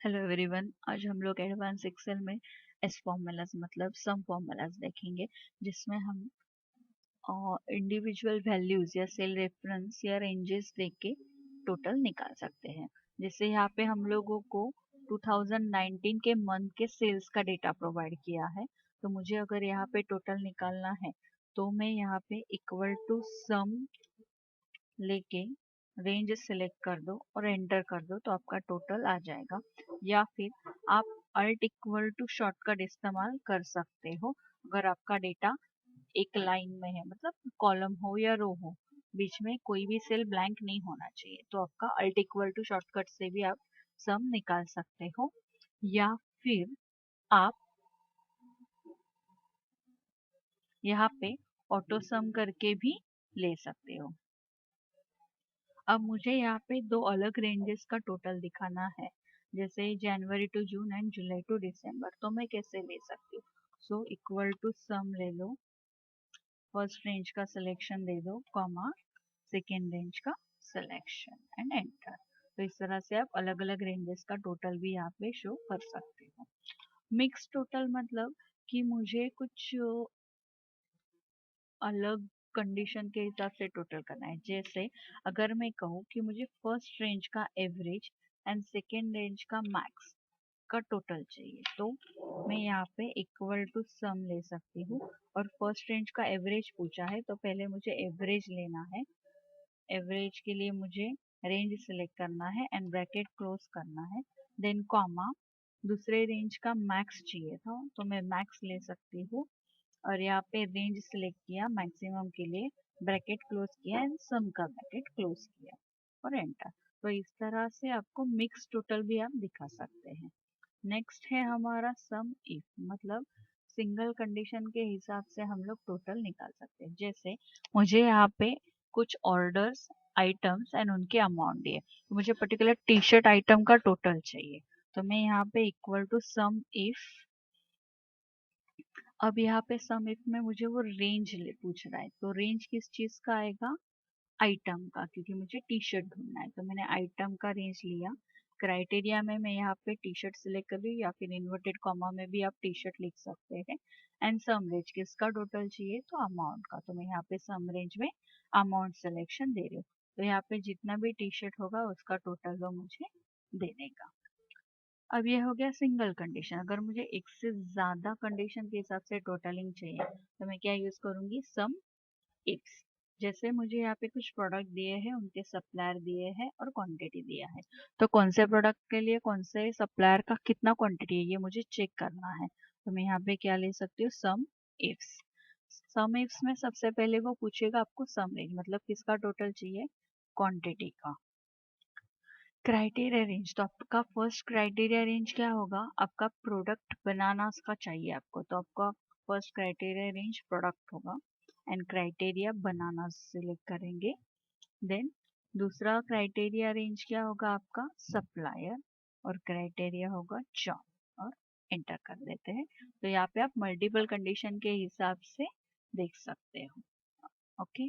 Hello everyone, आज हम लोग एडवांस एक्सेल में एस फॉर्मूलाज मतलब सम फॉर्मूलाज देखेंगे, जिसमें हम इंडिविजुअल वैल्यूज या सेल रेफरेंस या रेंजेस देके टोटल निकाल सकते हैं। जैसे यहाँ पे हम लोगों को 2019 के मंथ के सेल्स का डेटा प्रोवाइड किया है, तो मुझे अगर यहाँ पे टोटल निकालना है तो मैं यहाँ पे इक्वल टू सम लेके रेंज सेलेक्ट कर दो और एंटर कर दो तो आपका टोटल आ जाएगा। या फिर आप अल्ट इक्वल टू शॉर्टकट इस्तेमाल कर सकते हो। अगर आपका डेटा एक लाइन में है, मतलब कॉलम हो या रो हो, बीच में कोई भी सेल ब्लैंक नहीं होना चाहिए, तो आपका अल्ट इक्वल टू शॉर्टकट से भी आप सम निकाल सकते हो। या फिर आप यहाँ पे ऑटो सम करके भी ले सकते हो। अब मुझे यहाँ पे दो अलग रेंजेस का टोटल दिखाना है, जैसे January to June and July to December, तो मैं कैसे ले सकती हूँ। सो इक्वल टू सम ले लो, फर्स्ट रेंज का सिलेक्शन दे दो, कॉमा सेकेंड रेंज का सिलेक्शन एंड एंटर। तो इस तरह से आप अलग अलग रेंजेस का टोटल भी यहाँ पे शो कर सकते हो। मिक्स टोटल मतलब कि मुझे कुछ अलग कंडीशन के हिसाब से टोटल करना है। जैसे अगर मैं कहूँ कि मुझे फर्स्ट रेंज का एवरेज एंड सेकेंड रेंज का मैक्स का टोटल चाहिए, तो मैं यहाँ पे इक्वल टू सम ले सकती हूँ। और फर्स्ट रेंज का एवरेज पूछा है तो पहले मुझे एवरेज लेना है। एवरेज के लिए मुझे रेंज सिलेक्ट करना है एंड ब्रैकेट क्लोज करना है, देन कॉमा दूसरे रेंज का मैक्स चाहिए था तो मैं मैक्स ले सकती हूँ। और यहाँ पे रेंज सिलेक्ट किया मैक्सिमम के लिए, ब्रैकेट क्लोज किया एंड सम का ब्रैकेट क्लोज किया और एंटर। तो इस तरह से आपको मिक्स टोटल भी आप दिखा सकते हैं। नेक्स्ट है हमारा सम इफ, मतलब सिंगल कंडीशन के हिसाब से हम लोग टोटल निकाल सकते हैं। जैसे मुझे यहाँ पे कुछ ऑर्डर्स आइटम्स एंड उनके अमाउंट दिए, तो मुझे पर्टिकुलर टी शर्ट आइटम का टोटल चाहिए, तो मैं यहाँ पे इक्वल टू सम इफ। अब यहाँ पे सम इफ में मुझे वो रेंज पूछ रहा है, तो रेंज किस चीज का आएगा, आइटम का, क्योंकि मुझे टी शर्ट ढूंढना है, तो मैंने आइटम का रेंज लिया। क्राइटेरिया में मैं यहाँ पे टी शर्ट सिलेक्ट कर रही हूँ, या फिर इन्वर्टेड कॉमा में भी आप टी शर्ट लिख सकते हैं। एंड सम रेंज किसका टोटल चाहिए, तो अमाउंट का, तो मैं यहाँ पे सम रेंज में अमाउंट सिलेक्शन दे रही हूँ। तो यहाँ पे जितना भी टी शर्ट होगा उसका टोटल वो मुझे दे देगा। अब ये हो गया सिंगल कंडीशन। अगर मुझे एक से ज्यादा कंडीशन के हिसाब से टोटलिंग चाहिए तो मैं क्या यूज करूंगी, सम इफ्स। जैसे मुझे यहाँ पे कुछ प्रोडक्ट दिए हैं, उनके सप्लायर दिए हैं और क्वांटिटी दिया है, तो कौन से प्रोडक्ट के लिए कौन से सप्लायर का कितना क्वांटिटी है ये मुझे चेक करना है, तो मैं यहाँ पे क्या ले सकती हूँ, सम इफ्स। सम इफ्स में सबसे पहले वो पूछेगा आपको सम रेंज, मतलब किसका टोटल चाहिए, क्वांटिटी का। क्राइटेरिया रेंज, तो आपका फर्स्ट क्राइटेरिया रेंज क्या होगा, आपका प्रोडक्ट बनाना का चाहिए आपको, तो आपका फर्स्ट क्राइटेरिया रेंज प्रोडक्ट होगा एंड क्राइटेरिया बनाना सिलेक्ट करेंगे। देन दूसरा क्राइटेरिया रेंज क्या होगा आपका, सप्लायर, और क्राइटेरिया होगा जॉब, और एंटर कर देते हैं। तो यहाँ पे आप मल्टीपल कंडीशन के हिसाब से देख सकते हो। ओके।